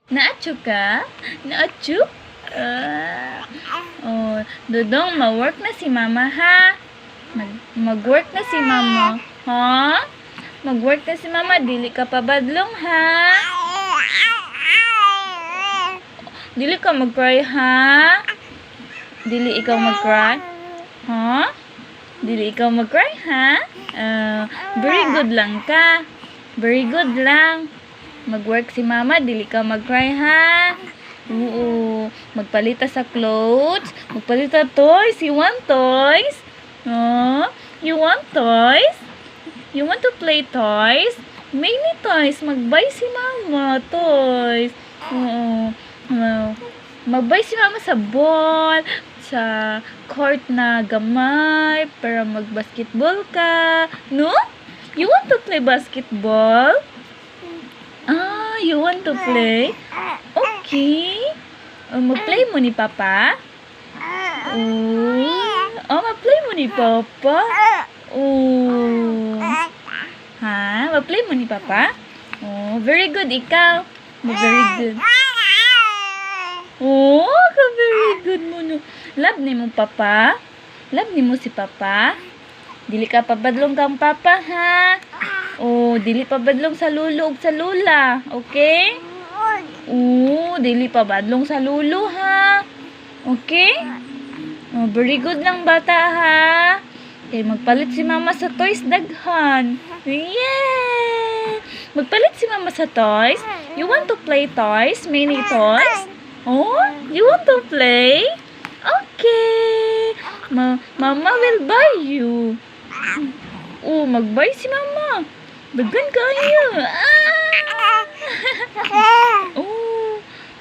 Naatsu ka? Naatsu? Oh, Dodong, ma-work na si mama ha? Mag-work na si mama. Ha? Mag-work na si mama, dili ka pa badlong ha? Dili ka mag-cry ha? Dili ikaw mag-cry? Ha? Dili ikaw mag-cry ha? Very good lang ka. Very good lang. Mag-work si mama, dili ka mag-cry ha? Oo. Magpalita sa clothes. Magpalita toys. You want toys? Huh? You want toys? You want to play toys? Many toys. Mag-buy si mama toys. Oo. Mag-buy si mama sa ball, sa court na gamay, para mag-basketball ka. No? You want to play basketball? You want to play? Okay. Mag-play mo ni Papa? Mag-play mo ni Papa? Ha? Mag-play mo ni Papa? Very good ikaw. Very good. Very good mo no. Love ni mo Papa? Love ni mo si Papa? Dili ka pabadlong kang Papa ha? Dili pa badlong sa lulo ug sa lula. Okay? Dili pa badlong sa lulo ha. Okay? Very good lang bata ha. Kay magpalit si mama sa toys daghan. Yeah! Magpalit si mama sa toys. You want to play toys? Many toys? You want to play? Okay. Mama will buy you. Mag-buy si mama. Daghan kayo.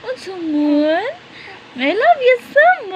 What's so much? I love you so much.